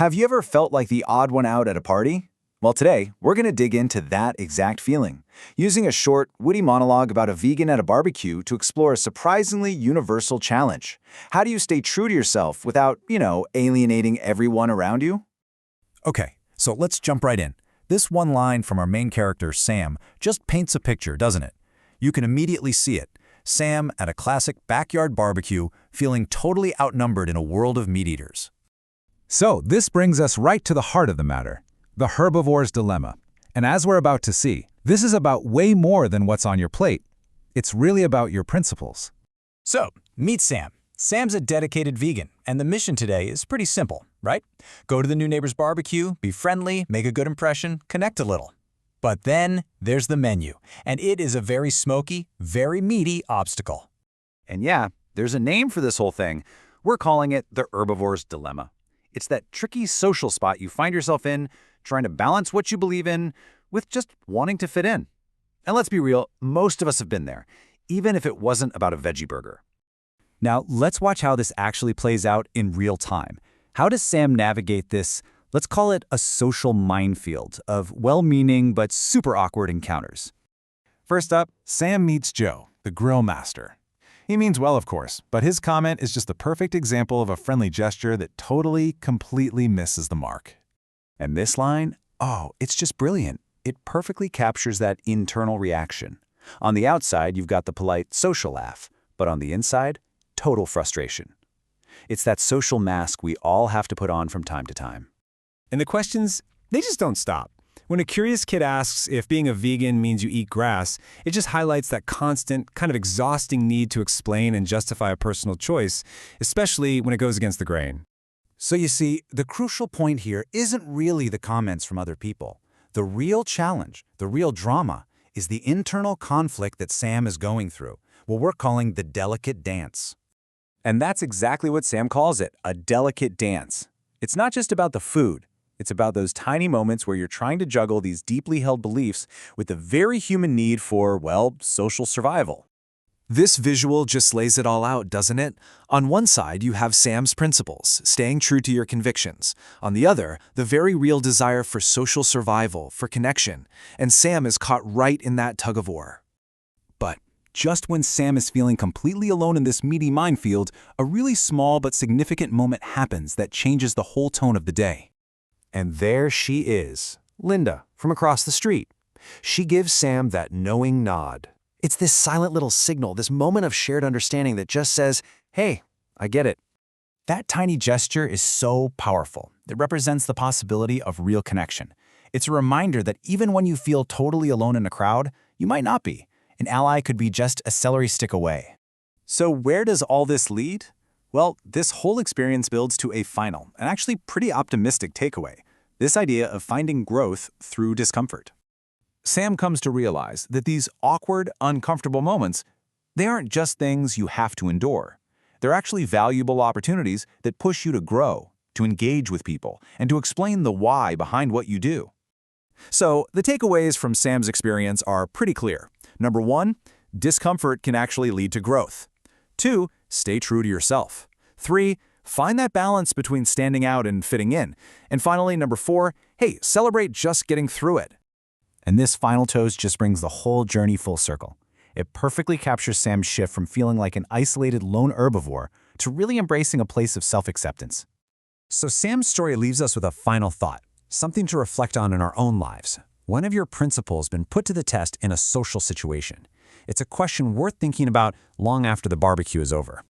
Have you ever felt like the odd one out at a party? Well, today, we're going to dig into that exact feeling, using a short, witty monologue about a vegan at a barbecue to explore a surprisingly universal challenge. How do you stay true to yourself without, alienating everyone around you? Okay, so let's jump right in. This one line from our main character, Sam, just paints a picture, doesn't it? You can immediately see it. Sam at a classic backyard barbecue, feeling totally outnumbered in a world of meat eaters. So this brings us right to the heart of the matter, the herbivore's dilemma. And as we're about to see, this is about way more than what's on your plate. It's really about your principles. So, meet Sam. Sam's a dedicated vegan, and the mission today is pretty simple, right? Go to the new neighbor's barbecue, be friendly, make a good impression, connect a little. But then there's the menu, and it is a very smoky, very meaty obstacle. And yeah, there's a name for this whole thing. We're calling it the herbivore's dilemma. It's that tricky social spot you find yourself in, trying to balance what you believe in with just wanting to fit in. And let's be real, most of us have been there, even if it wasn't about a veggie burger. Now, let's watch how this actually plays out in real time. How does Sam navigate this, let's call it a social minefield of well-meaning but super awkward encounters? First up, Sam meets Joe, the grill master. He means well, of course, but his comment is just the perfect example of a friendly gesture that totally, completely misses the mark. And this line, it's just brilliant. It perfectly captures that internal reaction. On the outside, you've got the polite social laugh, but on the inside, total frustration. It's that social mask we all have to put on from time to time. And the questions, they just don't stop. When a curious kid asks if being a vegan means you eat grass, it just highlights that constant, kind of exhausting need to explain and justify a personal choice, especially when it goes against the grain. So you see, the crucial point here isn't really the comments from other people. The real challenge, the real drama, is the internal conflict that Sam is going through, what we're calling the delicate dance. And that's exactly what Sam calls it, a delicate dance. It's not just about the food. It's about those tiny moments where you're trying to juggle these deeply held beliefs with the very human need for, social survival. This visual just lays it all out, doesn't it? On one side, you have Sam's principles, staying true to your convictions. On the other, the very real desire for social survival, for connection. And Sam is caught right in that tug-of-war. But just when Sam is feeling completely alone in this meaty minefield, a really small but significant moment happens that changes the whole tone of the day. And there she is, Linda, from across the street. She gives Sam that knowing nod. It's this silent little signal, this moment of shared understanding that just says, hey, I get it. That tiny gesture is so powerful. It represents the possibility of real connection. It's a reminder that even when you feel totally alone in a crowd, you might not be. An ally could be just a celery stick away. So where does all this lead? Well, this whole experience builds to a final, and actually pretty optimistic takeaway, this idea of finding growth through discomfort. Sam comes to realize that these awkward, uncomfortable moments, they aren't just things you have to endure. They're actually valuable opportunities that push you to grow, to engage with people, and to explain the why behind what you do. So the takeaways from Sam's experience are pretty clear. Number 1, discomfort can actually lead to growth. 2, stay true to yourself. 3, find that balance between standing out and fitting in. And finally, number 4, celebrate just getting through it. And this final toast just brings the whole journey full circle. It perfectly captures Sam's shift from feeling like an isolated lone herbivore to really embracing a place of self-acceptance. So Sam's story leaves us with a final thought, something to reflect on in our own lives. When have your principles been put to the test in a social situation? It's a question worth thinking about long after the barbecue is over.